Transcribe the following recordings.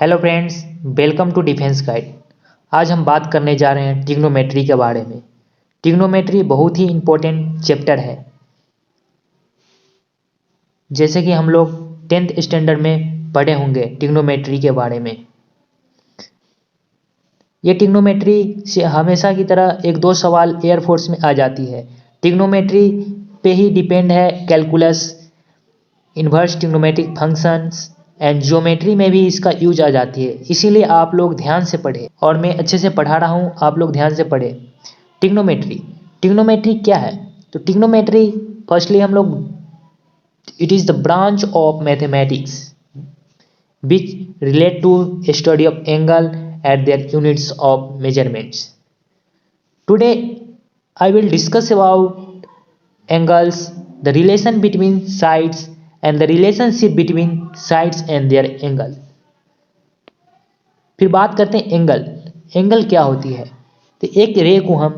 Hello friends, welcome to defence guide. आज हम बात करने जा रहे हैं ट्रिग्नोमेट्री के बारे में। ट्रिग्नोमेट्री बहुत ही इम्पोर्टेंट चैप्टर है। जैसे कि हम लोग 10th स्टैंडर्ड में पढ़े होंगे ट्रिग्नोमेट्री के बारे में। ये ट्रिग्नोमेट्री से हमेशा की तरह एक दो सवाल एयरफोर्स में आ जाती है। ट्रिग्नोमेट्री पे ही डिपेंड है calculus, inverse trigonometric functions and geometry में भी इसका यूज आ जाती है। इसीलिए आप लोग ध्यान से पढ़ें और मैं अच्छे से पढ़ा रहा हूँ, आप लोग ध्यान से पढ़ें। ट्रिग्नोमेट्री क्या है? तो ट्रिग्नोमेट्री फर्स्टली हम लोग it is the branch of mathematics which relate to study of angle at their units of measurements. Today I will discuss about angles, the relation between sides and the relationship between sides and their angle। फिर बात करते हैं angle. Angle क्या होती है? तो एक रे को हम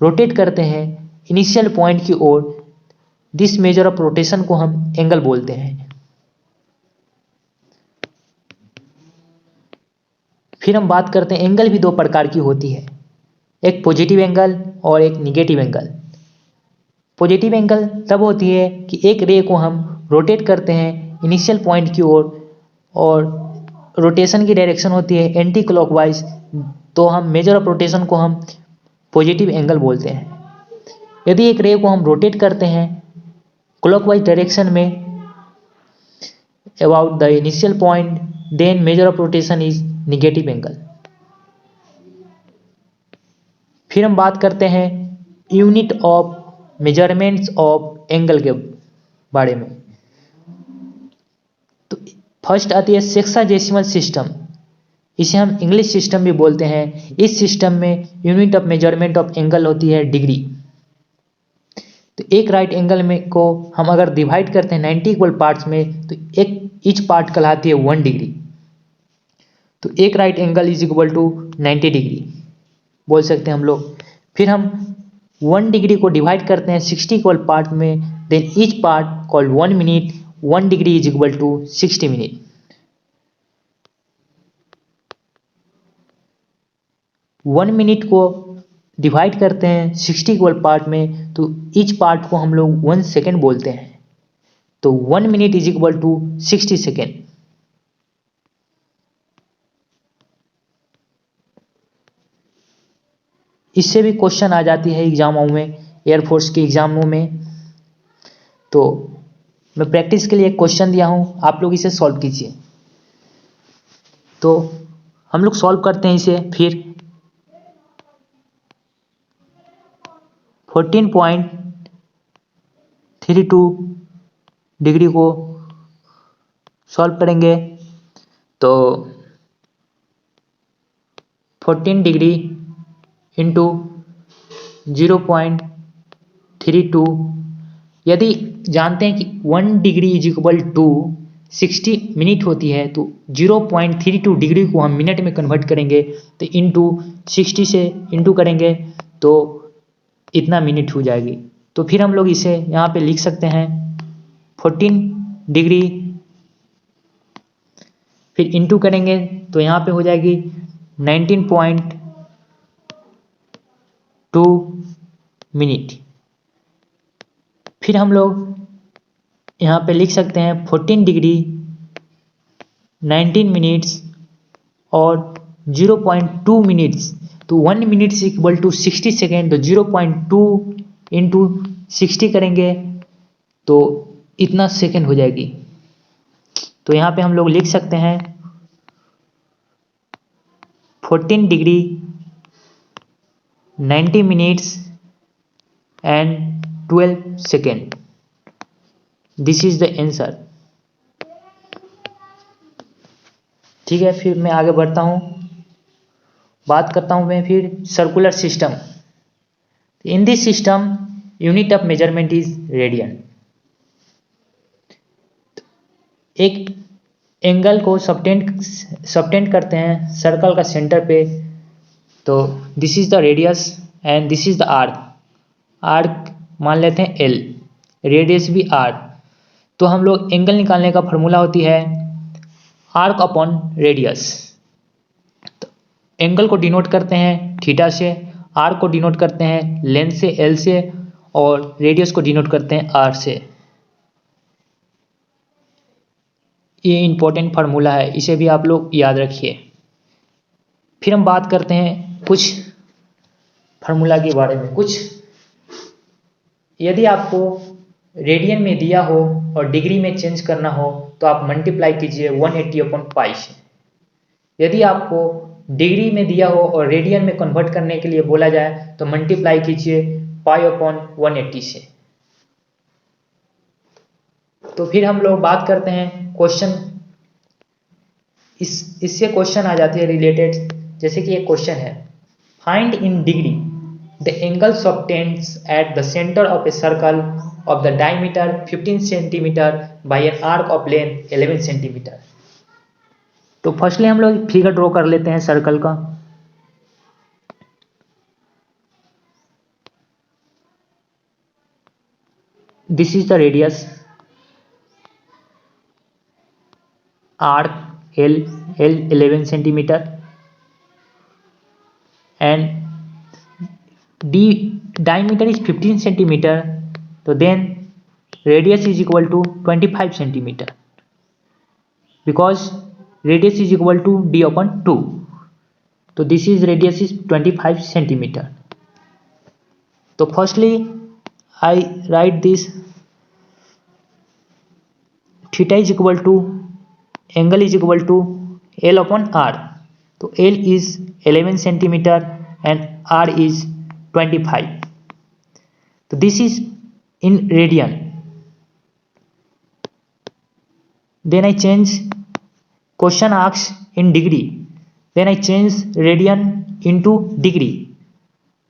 रोटेट करते हैं इनिशियल पॉइंट की ओर, दिस मेजर ऑफ रोटेशन को हम एंगल बोलते हैं। फिर हम बात करते हैं एंगल भी दो प्रकार की होती है, एक पॉजिटिव एंगल और एक निगेटिव एंगल। पॉजिटिव एंगल तब होती है कि एक रे को हम रोटेट करते हैं इनिशियल पॉइंट की ओर और रोटेशन की डायरेक्शन होती है एंटी क्लॉकवाइज, तो हम मेजर ऑफ रोटेशन को हम पॉजिटिव एंगल बोलते हैं। यदि एक रे को हम रोटेट करते हैं क्लॉकवाइज डायरेक्शन में about the initial point, then measure of rotation is negative angle. फिर हम बात करते हैं unit of measurements of angle के बारे में। तो फर्स्ट आती है सेक्साडेसिमल सिस्टम, इसे हम इंग्लिश सिस्टम भी बोलते हैं। इस सिस्टम में unit of measurement of angle होती है डिग्री। तो एक राइट एंगल में को हम अगर डिवाइड करते हैं 90 इक्वल पार्ट्स में, तो एक ईच पार्ट कहलाती है 1 डिग्री। तो एक right angle is equal to 90 degree बोल सकते हैं हम लोग। फिर हम 1 डिग्री को डिवाइड करते हैं 60 इक्वल पार्ट में, then each part called 1 minute, 1 degree is equal to 60 minute. One minute को डिवाइड करते हैं 60 इक्वल पार्ट में, तो ईच पार्ट को हम लोग 1 सेकेंड बोलते हैं। तो 1 minute is equal to 60 second. इससे भी क्वेश्चन आ जाती है एग्जामों में, एयरफोर्स के एग्जामों में। तो मैं प्रैक्टिस के लिए एक क्वेश्चन दिया हूँ, आप लोग इसे सॉल्व कीजिए। तो हम लोग सॉल्व करते हैं इसे। फिर 14.32 डिग्री को सॉल्व करेंगे। तो 14 डिग्री इंटू 0.32, यदि जानते हैं कि 1 degree is equal to 60 minute होती है, तो 0.32 डिग्री को हम मिनट में कन्वर्ट करेंगे, तो इंटू 60 से इंटू करेंगे तो इतना मिनट हो जाएगी। तो फिर हम लोग इसे यहाँ पे लिख सकते हैं 14 डिग्री, फिर इंटू करेंगे तो यहाँ पे हो जाएगी 19.2 मिनट। फिर हम लोग यहाँ पे लिख सकते हैं 14 डिग्री 19 मिनट्स और 0.2 मिनट्स, तो 1 मिनट इक्वल टू 60 सेकेंड, तो 0.2 इंटू 60 करेंगे तो इतना सेकेंड हो जाएगी। तो यहाँ पे हम लोग लिख सकते हैं 14 degree 90 minutes and 12 second. This is the answer. ठीक है, फिर मैं आगे बढ़ता हूँ, बात करता हूँ मैं फिर circular system. In this system unit of measurement is radian. एक एंगल को सबटेंड करते हैं सर्कल का सेंटर पे, तो this is the radius and this is the arc. Arc मान लेते हैं एल, रेडियस भी आर। तो हम लोग एंगल निकालने का फॉर्मूला होती है आर्क अपॉन रेडियस। एंगल को डिनोट करते हैं थीटा से, आर को डिनोट करते हैं लेंथ से एल से, और रेडियस को डिनोट करते हैं आर से। ये इंपॉर्टेंट फार्मूला है, इसे भी आप लोग याद रखिए। फिर हम बात करते हैं कुछ फार्मूला के बारे में। कुछ यदि आपको रेडियन में दिया हो और डिग्री में चेंज करना हो तो आप मल्टीप्लाई कीजिए 180/π से। यदि आपको डिग्री में दिया हो और रेडियन में कन्वर्ट करने के लिए बोला जाए तो मल्टीप्लाई कीजिए π/180 से। तो फिर हम लोग बात करते हैं क्वेश्चन, इससे क्वेश्चन आ जाती है रिलेटेड। जैसे कि एक क्वेश्चन है, find in degree the angles obtained at the centre of a circle of the diameter 15 centimetre bye an arc of length 11 centimetre. तो फर्स्टली हम लोग फिगर ड्रॉ कर लेते हैं सर्कल का। This is the radius, arc L 11 centimetre and d diameter is 15 centimeter, so then radius is equal to 25 centimeter because radius is equal to d/2, so this is radius is 25 centimeter. So firstly I write this, theta is equal to angle is equal to L/r, so L is 11 centimeter and R is 25. So this is in radian. Then I change, question asks in degree, then I change radian into degree.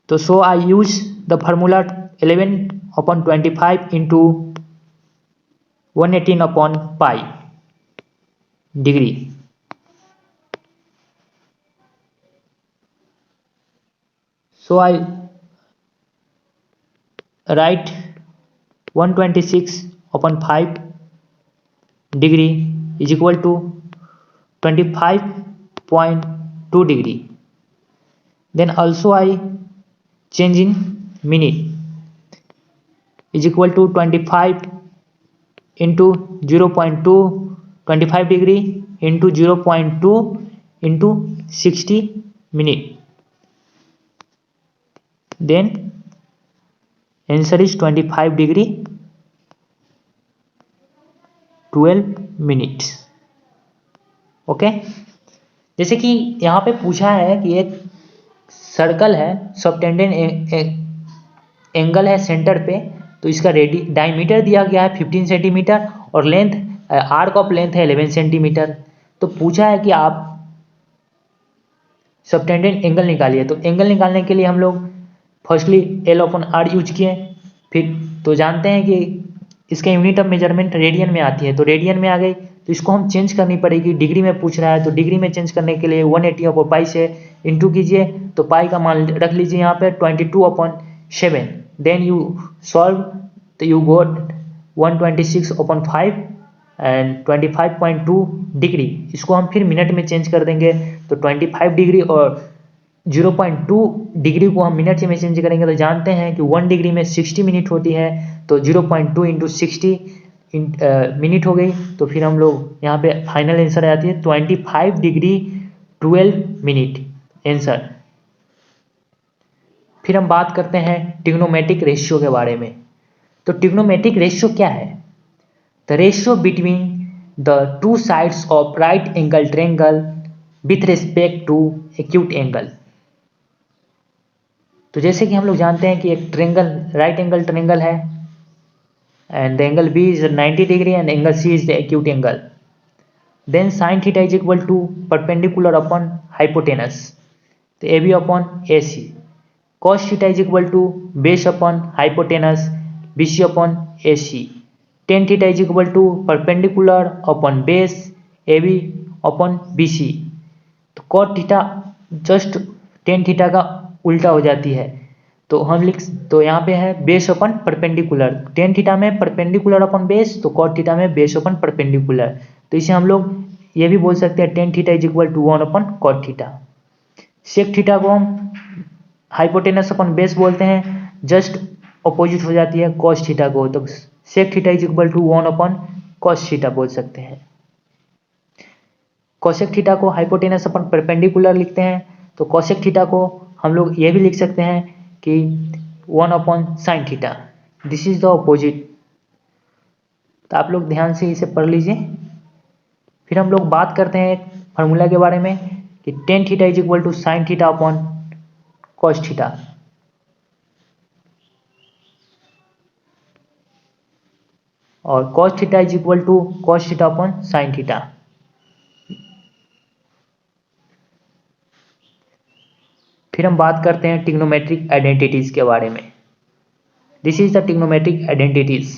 So I use the formula 11/25 into 118/π degree. So I write 126/5 degree is equal to 25.2 degree. Then also I change in minute is equal to 25 into 0.2, 25 degree into 0.2 into 60 minute. Then answer is 25 degree 12 minutes. Okay, जैसे कि यहाँ पे पूछा है कि एक circle है, सबटेंडेंट angle है सेंटर पे, तो इसका डायमीटर दिया गया है 15 सेंटीमीटर और लेंथ, आर्क ऑफ लेंथ है 11 सेंटीमीटर। तो पूछा है कि आप सबटेंडेंट एंगल निकालिए। तो एंगल निकालने के लिए हम लोग फर्स्टली L/r यूज किए, फिर तो जानते हैं कि इसका यूनिट ऑफ मेजरमेंट रेडियन में आती है, तो रेडियन में आ गई, तो इसको हम चेंज करनी पड़ेगी। डिग्री में पूछ रहा है तो डिग्री में चेंज करने के लिए 180/π से इंटू कीजिए, तो पाई का मान रख लीजिए यहाँ पे 22/7। देन यू सॉल्व, तो यू गोट 126/5 एंड 25.2 डिग्री। इसको हम फिर मिनट में चेंज कर देंगे, तो 25 डिग्री और 0.2 डिग्री को हम मिनट में चेंज करेंगे, तो जानते हैं कि 1 डिग्री में 60 मिनट होती है, तो 0.2 इंटू 60 मिनट हो गई। तो फिर हम लोग यहाँ पे फाइनल आंसर आती है 25 डिग्री 12 मिनट आंसर। फिर हम बात करते हैं ट्रिग्नोमेट्रिक रेशियो के बारे में। तो ट्रिग्नोमेट्रिक रेशियो क्या है? The ratio between the two sides of right angle triangle with respect to acute angle. तो जैसे कि हम लोग जानते हैं कि एक ट्रायंगल, राइट एंगल ट्रायंगल है and the angle B is 90 degree and angle C is the acute angle. Then sin theta is equal to perpendicular upon hypotenuse, तो AB upon AC. Cos theta is equal to base upon hypotenuse, BC upon AC. Tan theta is equal to perpendicular upon base, AB upon BC. तो cot theta just tan theta का उल्टा हो जाती है, तो हम तो यहाँ पे है base upon perpendicular, tan theta में परपेंडिकुलर अपन बेस, तो कॉट थीटा में बेस अपन परपेंडिकुलर। तो इसे हम लोग ये भी बोल सकते हैं tan theta is equal to 1/cot theta. Sec theta को हम हाइपोटेनस अपन बेस बोलते हैं, जस्ट अपोजिट हो जाती है कॉस थीटा को, तो sec theta is equal to 1 upon cos theta बोल सकते हैं। कोसेक थीटा को हाइपोटेनस अपन परपेंडिकुलर लिखते हैं, तो कोसेक थीटा को हम लोग ये भी लिख सकते हैं कि 1 upon sine theta, this is the opposite. तो आप लोग ध्यान से इसे पढ़ लीजिए। फिर हम लोग बात करते हैं फार्मूला के बारे में कि tan theta is equal to sine theta upon cos theta. और cos theta is equal to cos theta upon sine theta. फिर हम बात करते हैं ट्रिग्नोमेट्रिक आइडेंटिटीज के बारे में। This is the trigonometric identities.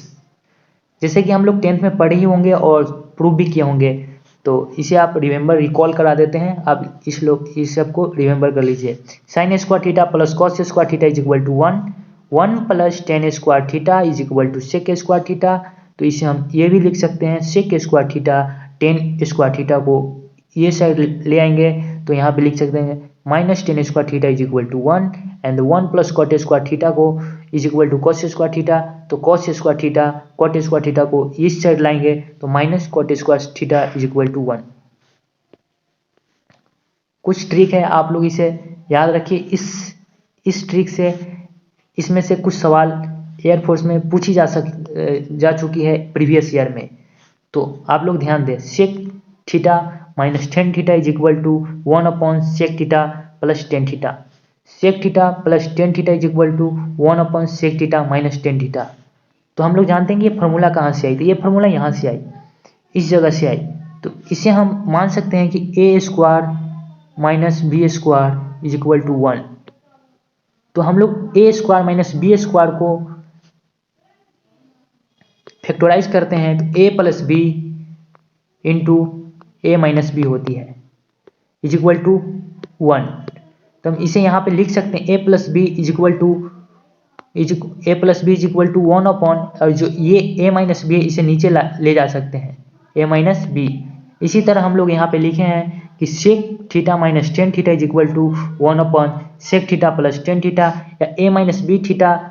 जैसे कि हम लोग 10th में पढ़े ही होंगे और प्रूव भी किए होंगे, तो इसे आप रिमेंबर रिकॉल करा देते हैं। आप इस सब को रिमेंबर कर लीजिए। Sine square theta plus cos square theta is equal to 1, 1 plus tan square theta is equal to sec square theta. तो इसे हम ये भी लिख सकते हैं sec square theta, tan square theta को ये साइड ले आएंगे तो यहाँ पे लिख सकते हैं minus tan square theta is equal to 1 and 1 plus cot square theta को is equal to cos square theta. तो cos square theta cot square theta को इस साइड लाएंगे तो minus cot square theta is equal to 1। कुछ trick है, आप लोग इसे याद रखिए। इस ट्रिक से इसमें से कुछ सवाल एयरफोर्स में पूछी जा चुकी है प्रीवियस ईयर में, तो आप लोग ध्यान दें। Sec theta minus tan theta is equal to 1 upon sec theta plus tan theta. Sec theta plus tan theta is equal to 1 upon sec theta minus tan theta. तो हम लोग जानते हैं कि ये फार्मूला कहाँ से आई, तो ये फार्मूला यहाँ से आई, इस जगह से आई। तो इसे हम मान सकते हैं कि A square minus B square is equal to 1। तो हम लोग A square minus B square को फैक्टराइज करते हैं तो A plus B into A minus B होती है इज इक्वल टू 1। तो हम इसे यहाँ पे लिख सकते हैं A plus B is equal to one upon, और जो ये ए माइनस बी है इसे नीचे ले जा सकते हैं ए माइनस बी। इसी तरह हम लोग यहाँ पे लिखे हैं कि sec theta minus tan theta is equal to 1 upon sec theta plus tan theta, या ए माइनस बी थीटा,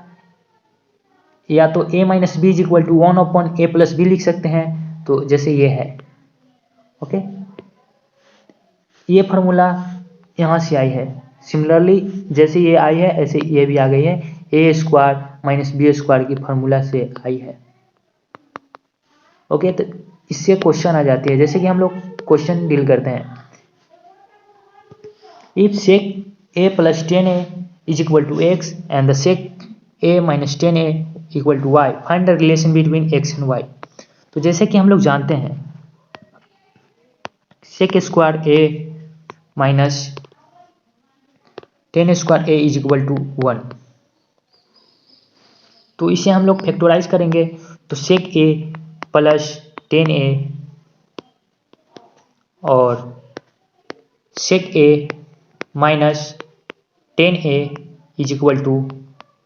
या तो A minus B is equal to 1 upon A plus B लिख सकते हैं। तो जैसे ये है, ओके, ये फार्मूला यहाँ से आई है। सिमिलरली जैसे ये आई है ऐसे ये भी आ गई है, ए स्क्वायर माइनस बी स्क्वायर की फार्मूला से आई है। ओके, तो इससे क्वेश्चन आ जाती है, जैसे कि हम लोग क्वेश्चन डील करते हैं। If sec A plus tan A is equal to X and the sec A minus tan A equal to Y, find the relation between X and Y. तो जैसे कि हम लोग जानते हैं sec square A minus tan square A is equal to 1, तो इसे हम लोग फैक्टराइज करेंगे तो sec A plus tan A और sec A minus tan A is equal to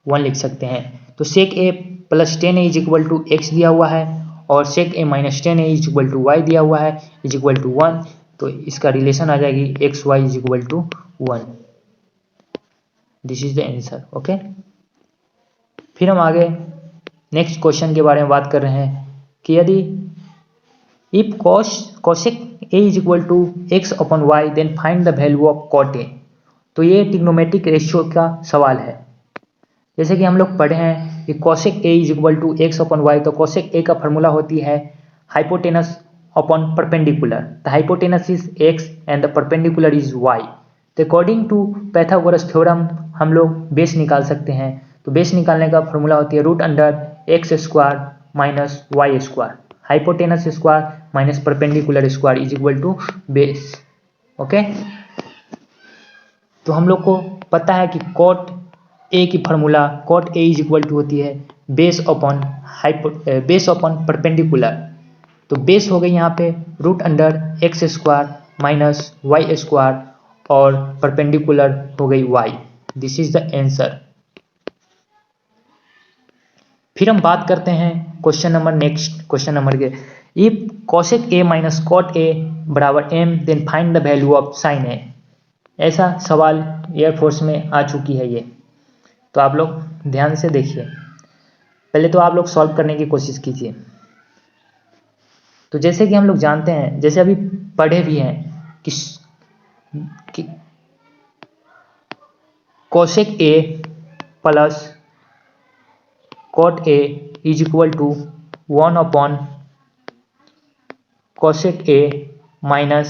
1 लिख सकते हैं। तो sec A plus tan A is equal to X दिया हुआ है और sec A minus tan A is equal to Y दिया हुआ है इज इक्वल टू 1। तो इसका रिलेशन आ जाएगी X Y is equal to 1। This is the answer. Okay, फिर हम आगे नेक्स्ट क्वेश्चन के बारे में बात कर रहे हैं कि यदि if cosec A is equal to X upon Y then find the value of cot A. तो ये ट्रिग्नोमेट्रिक रेशियो का सवाल है। जैसे कि हम लोग पढ़े हैं कि cosec A is equal to X upon Y, तो कॉसेक ए का फॉर्मूला होती है hypotenuse upon perpendicular. The hypotenuse is X and the perpendicular is Y. तो अकॉर्डिंग टू पाइथागोरस थ्योरम हम लोग बेस निकाल सकते हैं। तो बेस निकालने का फॉर्मूला होती है root under X square minus Y square, hypotenuse square minus perpendicular square is equal to base. Okay, तो हम लोग को पता है कि कॉट ए की formula cot A is equal to होती है बेस अपॉन परपेंडिकुलर। तो बेस हो गई यहाँ पे root under X square minus Y square और परपेंडिकुलर हो गई Y. This is the answer. फिर हम बात करते हैं नेक्स्ट क्वेश्चन नंबर के। If cosec A minus cot A बराबर M then find the value of sine A. ऐसा सवाल एयरफोर्स में आ चुकी है ये। तो आप लोग ध्यान से देखिए, पहले तो आप लोग सॉल्व करने की कोशिश कीजिए। तो जैसे कि हम लोग जानते हैं, जैसे अभी पढ़े भी हैं कि cosec A plus cot A is equal to 1 upon cosec A minus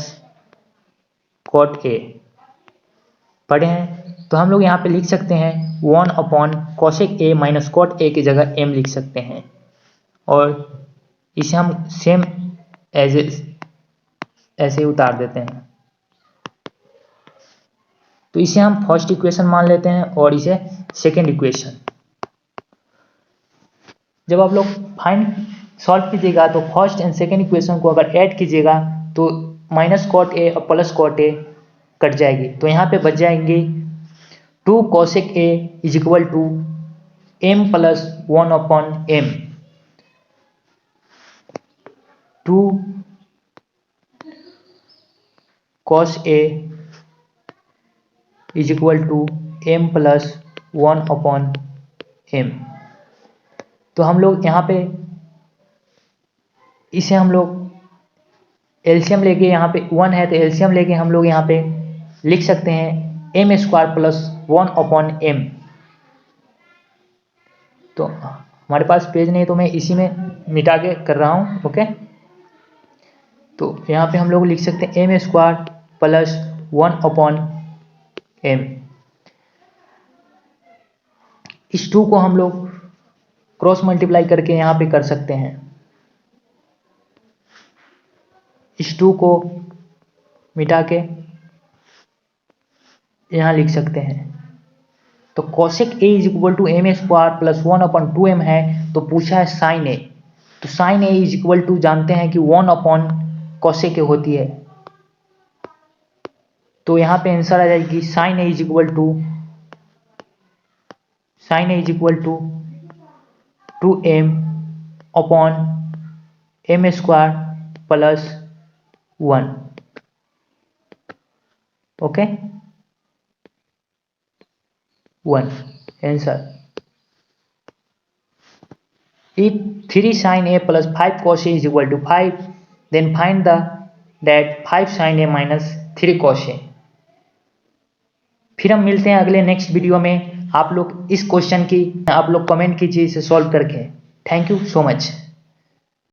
cot A पढ़े हैं। तो हम लोग यहाँ पे लिख सकते हैं 1 upon cosec A minus cot A की जगह m लिख सकते हैं, और इसे हम सेम ऐसे उतार देते हैं। तो इसे हम फर्स्ट इक्वेशन मान लेते हैं और इसे सेकेंड इक्वेशन। जब आप लोग फाइंड सॉल्व कीजिएगा तो फर्स्ट एंड सेकेंड इक्वेशन को अगर ऐड कीजिएगा तो माइनस कॉट ए और प्लस कॉट ए कट जाएगी। तो यहाँ पे बच जाएंगे 2 cosec A is equal to m plus 1 upon m। 2 cos a is equal to m plus 1 upon m। तो हम लोग यहाँ पे इसे हम लोग एलसीएम लेके, यहाँ पे 1 है तो एलसीएम लेके हम लोग यहाँ पे लिख सकते हैं m square plus 1 upon m। तो हमारे पास पेज नहीं तो मैं इसी में मिटा के कर रहा हूँ। ओके, तो यहाँ पे हम लोग लिख सकते हैं m square plus 1 upon m। इस 2 को हम लोग क्रॉस मल्टीप्लाई करके यहाँ पे कर सकते हैं। इस 2 को मिटा के यहाँ लिख सकते हैं। तो cosec A is equal to m square plus 1 upon 2m है, तो पूछा है साइन ए। तो sine A is equal to जानते हैं कि 1 अपॉन कोसेक ए होती है। तो यहाँ पे आंसर आ जाएगी sine A is equal to 2m upon m square plus 1। Okay, 1 answer. If 3 sin a plus 5 cos a is equal to 5, then find that 5 sin a minus 3 cos a। फिर हम मिलते हैं अगले नेक्स्ट वीडियो में। आप लोग इस question की आप लोग कमेंट कीजिए इसे सॉल्व करके। Thank you so much.